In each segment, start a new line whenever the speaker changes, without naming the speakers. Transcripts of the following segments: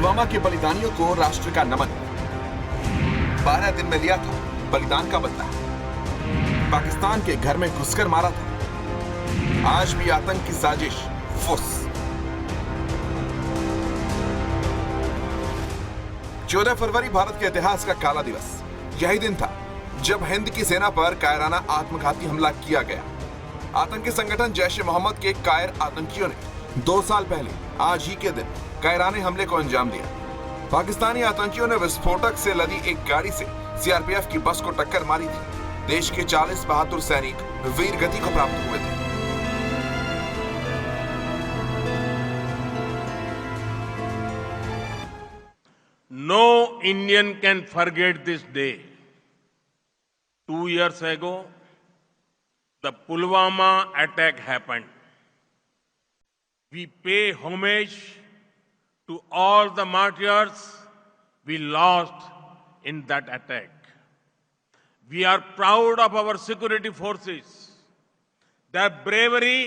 पुलवामा के बलिदानियों को राष्ट्र का नमन। 12 दिन में लिया था बलिदान का बदला। पाकिस्तान के घर में घुसकर मारा था। आज भी आतंक की साजिश फुस। 14 फरवरी भारत के इतिहास का काला दिवस। यही दिन था जब हिंद की सेना पर कायराना आत्मघाती हमला किया गया। आतंकी संगठन जैश ए मोहम्मद के कायर आतंकियों ने 2 साल पहले आज ही के दिन कायराने हमले को अंजाम दिया। पाकिस्तानी आतंकियों ने विस्फोटक से लदी एक गाड़ी से सीआरपीएफ की बस को टक्कर मारी थी। देश के 40 बहादुर सैनिक वीर गति को प्राप्त हुए थे।
No Indian can forget this day. 2 years ago, the Pulwama attack happened. We pay homage to all the martyrs we lost in that attack. We are proud of our security forces. Their bravery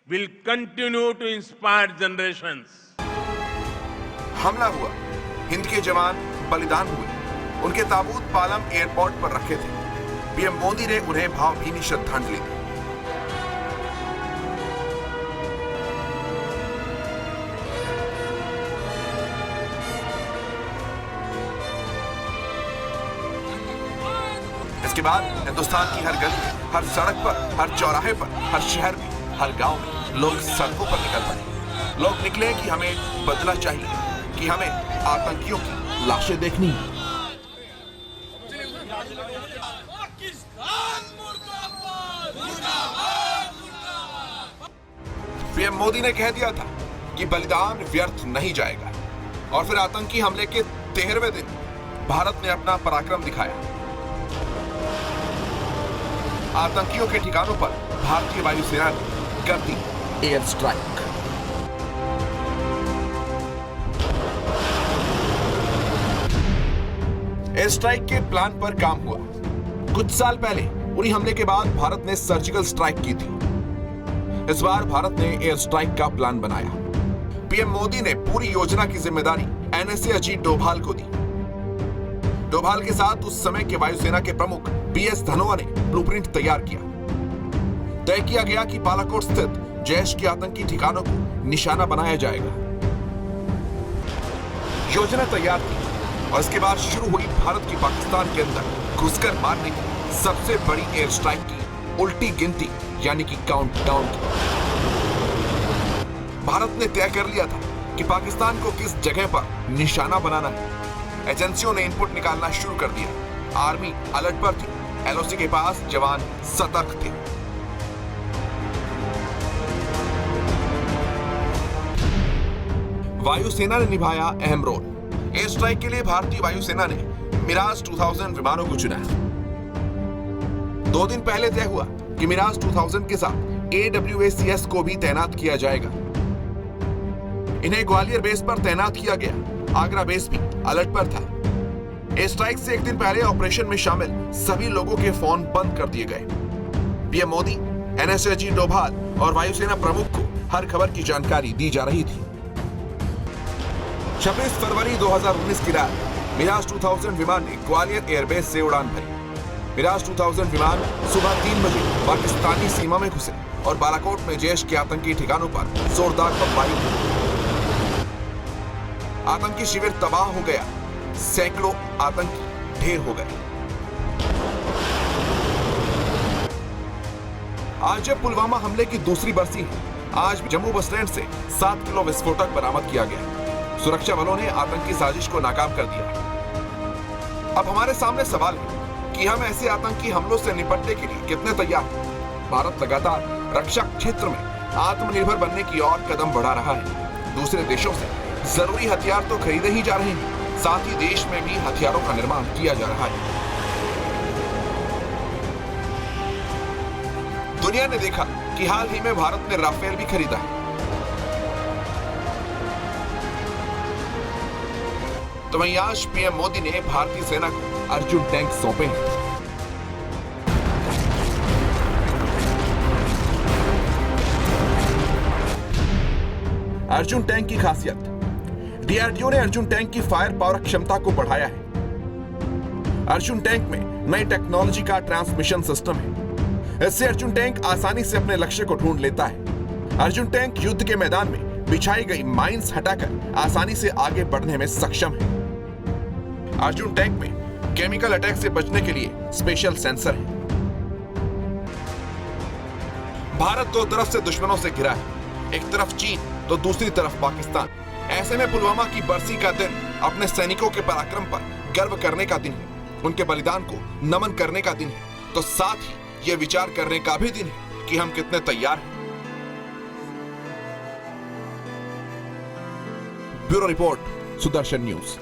will continue to inspire generations.
हमला हुआ, हिंद के जवान बलिदान हुए। उनके ताबूत Palam airport पर रखे थे। पीएम मोदी ने उन्हें भावभीनी श्रद्धांजलि दी। इसके बाद हिंदुस्तान की हर गली, हर सड़क पर, हर चौराहे पर, हर शहर में, हर गांव में लोग सड़कों पर निकल पड़े। लोग निकले कि हमें बदला चाहिए, कि हमें आतंकियों की लाशें देखनी है। पीएम मोदी ने कह दिया था कि बलिदान व्यर्थ नहीं जाएगा। और फिर आतंकी हमले के 13वें दिन भारत ने अपना पराक्रम दिखाया। आतंकियों के ठिकानों पर भारतीय वायुसेना ने कर दी एयर स्ट्राइक। एयर स्ट्राइक के प्लान पर काम हुआ। कुछ साल पहले उन्हीं हमले के बाद भारत ने सर्जिकल स्ट्राइक की थी। इस बार भारत ने एयर स्ट्राइक का प्लान बनाया। पीएम मोदी ने पूरी योजना की जिम्मेदारी एनएसए अजीत डोभाल को दी। डोभाल के साथ उस समय के वायुसेना के प्रमुख बीएस धनोआ ने ब्लूप्रिंट तैयार किया। तय किया गया कि बालाकोट स्थित जैश के आतंकी ठिकानों को निशाना बनाया जाएगा। योजना तैयार थी और इसके बाद शुरू हुई भारत की पाकिस्तान के अंदर घुसकर मारने की सबसे बड़ी एयर स्ट्राइक की उल्टी गिनती, यानी कि काउंटडाउन की। भारत ने तय कर लिया था कि पाकिस्तान को किस जगह पर निशाना बनाना है। एजेंसियों ने इनपुट निकालना शुरू कर दिया। आर्मी अलर्ट पर थी। एलओसी के पास जवान सतर्क थे। वायुसेना ने निभाया अहम रोल। एयर स्ट्राइक के लिए भारतीय वायुसेना ने मिराज 2000 विमानों को चुना। 2 दिन पहले तय हुआ कि मिराज 2000 के साथ AWACS को भी तैनात किया जाएगा। इन्हें ग्वालियर बेस पर तैनात किया गया। आगरा बेस भी अलर्ट पर था। एयर स्ट्राइक से 1 दिन पहले ऑपरेशन में शामिल सभी लोगों के फोन बंद कर दिए गए। पीएम मोदी, एनएसए अजीत डोभाल और वायुसेना प्रमुख को हर खबर की जानकारी दी जा रही थी। 26 फरवरी 2019 की रात मिराज 2000 विमान ने ग्वालियर एयरबेस से उड़ान भरी। मिराज 2000 विमान सुबह 3 बजे पाकिस्तानी सीमा में घुसे और बालाकोट में जैश के आतंकी ठिकानों पर जोरदार बमबारी हुई। आतंकी शिविर तबाह हो गया। सैकड़ों आतंकी ढेर हो गए। आज जब पुलवामा हमले की दूसरी बरसी है, आज जम्मू बस स्टैंड से 7 किलो विस्फोटक बरामद किया गया। सुरक्षा बलों ने आतंकी साजिश को नाकाम कर दिया। अब हमारे सामने सवाल है कि हम ऐसे आतंकी हमलों से निपटने के लिए कितने तैयार हैं। भारत लगातार रक्षा क्षेत्र में आत्मनिर्भर बनने की ओर कदम बढ़ा रहा है। दूसरे देशों से जरूरी हथियार तो खरीदे ही जा रहे हैं, साथ ही देश में भी हथियारों का निर्माण किया जा रहा है। दुनिया ने देखा कि हाल ही में भारत ने राफेल भी खरीदा है। तो वहीं आज पीएम मोदी ने भारतीय सेना को अर्जुन टैंक सौंपे हैं। अर्जुन टैंक की खासियत, डीआरडीओ ने अर्जुन टैंक की फायर पावर क्षमता को बढ़ाया है। अर्जुन टैंक में नई टेक्नोलॉजी का ट्रांसमिशन सिस्टम है। इससे अर्जुन टैंक आसानी से अपने लक्ष्य को ढूंढ लेता है। अर्जुन टैंक युद्ध के मैदान में बिछाई गई माइंस हटाकर आसानी से आगे बढ़ने में सक्षम है। अर्जुन टैंक में केमिकल अटैक से बचने के लिए स्पेशल सेंसर है। भारत दो तरफ से दुश्मनों से घिरा है, एक तरफ चीन तो दूसरी तरफ पाकिस्तान। ऐसे में पुलवामा की बरसी का दिन अपने सैनिकों के पराक्रम पर गर्व करने का दिन है, उनके बलिदान को नमन करने का दिन है, तो साथ ही यह विचार करने का भी दिन है कि हम कितने तैयार हैं। Bureau report, Sudarshan news.